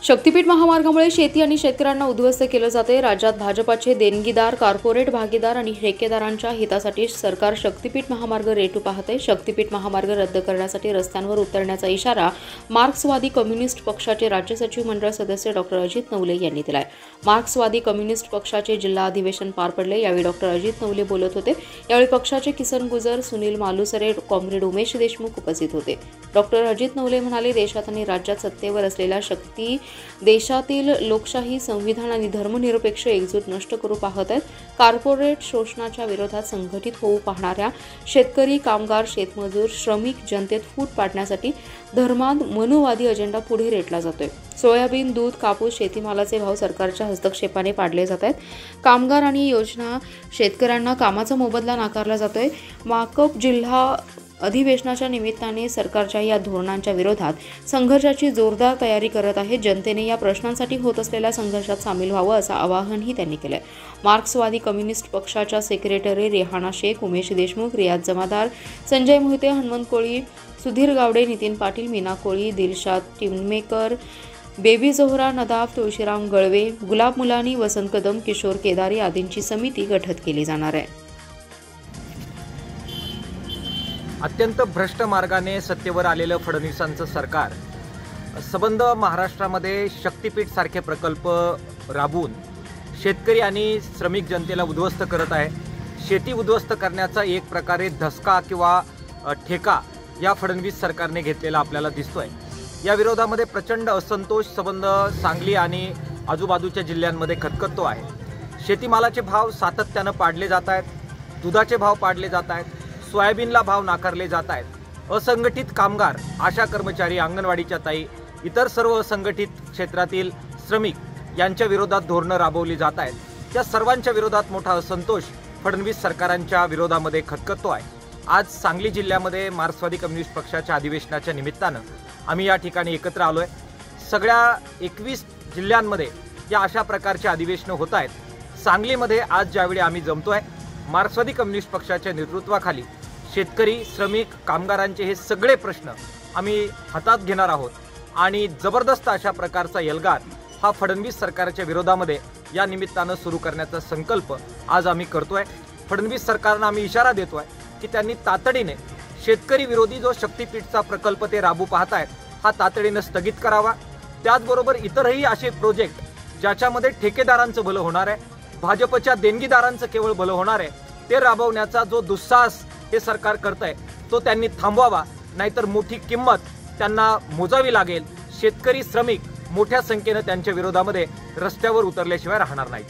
शक्तीपीठ महामार्गामुळे शेती आणि शेतकऱ्यांना उद्ध्वस्त केलं जाते। राज्यात भाजपाचे देणगीदार, कॉर्पोरेट भागीदार आणि ठेकेदारांच्या हितासाठी सरकार शक्तीपीठ महामार्ग रेटू पाहते। शक्तीपीठ महामार्ग रद्द करण्यासाठी रस्त्यांवर उतरण्याचा इशारा मार्क्सवादी कम्युनिस्ट पक्षाचे राज्य सचिव मंडळ सदस्य डॉ. अजित नवले यांनी दिलाय। मार्क्सवादी कम्युनिस्ट पक्षाचे जिल्हा अधिवेशन पार पडले। यावेळी डॉ. अजित नवले बोलत होते। यावेळी पक्षाचे किसन गुजर, सुनील मालुसरे, कॉम्रेड उमेश देशमुख उपस्थित होते। डॉ. अजित नवले म्हणाले, देशात आणि राज्यात सत्तेवर असलेल्या शक्ती देशातील लोकशाही, संविधान आणि धर्मनिरपेक्ष एकजूट नष्ट करू पाहत आहेत। कॉर्पोरेट शोषणाच्या विरोधात संघटित होऊ पाहणाऱ्या शेतकरी, कामगार, शेतमजूर, श्रमिक जनतेत फूट पाडण्यासाठी धर्मांध मनोवादी अजेंडा पुढे रेटला जातोय। सोयाबीन, दूध, कापूस, शेतीमालाचे भाव सरकारच्या हस्तक्षेपाने पाडले जात आहेत। कामगार आणि योजना शेतकऱ्यांना कामाचा मोबदला नाकारला जातोय। माकप जिल्हा अधिवेशनाच्या निमित्ताने सरकारच्या या धोरणांच्या विरोधात संघर्षाची जोरदार तयारी करत आहे। जनतेने या प्रश्नांसाठी होत असलेल्या संघर्षात सामील व्हावं असं आवाहनही त्यांनी केलंय। मार्क्सवादी कम्युनिस्ट पक्षाच्या सेक्रेटरी रेहाना शेख, उमेश देशमुख, रियाज जमादार, संजय मोहिते, हनुमंत कोळी, सुधीर गावडे, नितीन पाटील, मीना कोळी, दिलशाद टिममेकर, बेबी जोहरा, नदाफ, तुळशीराम गळवे, गुलाब मुलानी, वसंत कदम, किशोर केदारी आदींची समिती गठीत केली जाणार आहे। अत्यंत भ्रष्ट मार्गाने सत्तेवर आलेलं फडणवीसांचं सरकार सबंध महाराष्ट्रामध्ये शक्तीपीठ सारखे प्रकल्प राबवून शेतकरी आणि श्रमिक जनतेला उद्ध्वस्त करत आहे। शेती उद्ध्वस्त करण्याचा एक प्रकारे धसका किंवा ठेका या फडणवीस सरकारने घेतलेला आपल्याला दिसतोय। या विरोधामध्ये प्रचंड असंतोष सबंध सांगली आणि आजूबाजूच्या जिल्ह्यांमध्ये खतखततो आहे। शेतीमालाचे भाव सातत्यानं पाडले जात आहेत, दुधाचे भाव पाडले जात आहेत, सोयाबीनला भाव नाकारले जात आहेत। असंघटित कामगार, आशा कर्मचारी, अंगणवाडीच्या ताई, इतर सर्व असंघटित क्षेत्रातील श्रमिक यांच्या विरोधात धोरणं राबवली जात आहेत। त्या सर्वांच्या विरोधात मोठा असंतोष फडणवीस सरकारांच्या विरोधामध्ये खतखततो आहे। आज सांगली जिल्ह्यामध्ये मार्क्सवादी कम्युनिस्ट पक्षाच्या अधिवेशनाच्या निमित्तानं आम्ही या ठिकाणी एकत्र आलोय। सगळ्या 21 जिल्ह्यांमध्ये या अशा प्रकारचे अधिवेशनं होत आहेत। सांगलीमध्ये आज ज्यावेळी आम्ही जमतोय, मार्क्सवादी कम्युनिस्ट पक्षाच्या नेतृत्वाखाली शेतकरी, श्रमिक, कामगारांचे हे सगळे प्रश्न आम्ही हातात घेणार आहोत आणि जबरदस्त अशा प्रकारचा एल्गार हा फडणवीस सरकारच्या विरोधामध्ये या निमित्तानं सुरू करण्याचा संकल्प आज आम्ही करतोय। फडणवीस सरकारनं आम्ही इशारा देतोय की त्यांनी तातडीने शेतकरी विरोधी जो शक्तीपीठचा प्रकल्प ते राबवू पाहत आहेत हा तातडीने स्थगित करावा। त्याचबरोबर इतरही असे प्रोजेक्ट ज्याच्यामध्ये ठेकेदारांचं भलं होणार आहे, भाजपच्या देणगीदारांचं केवळ भलं होणार आहे, ते राबवण्याचा जो दुस्साहस हे सरकार करतंय तो त्यांनी थांबवावा, नाहीतर मोठी किंमत त्यांना मोजावी लागेल। शेतकरी, श्रमिक मोठ्या संख्येने त्यांच्या विरोधामध्ये रस्त्यावर उतरल्याशिवाय राहणार नाहीत।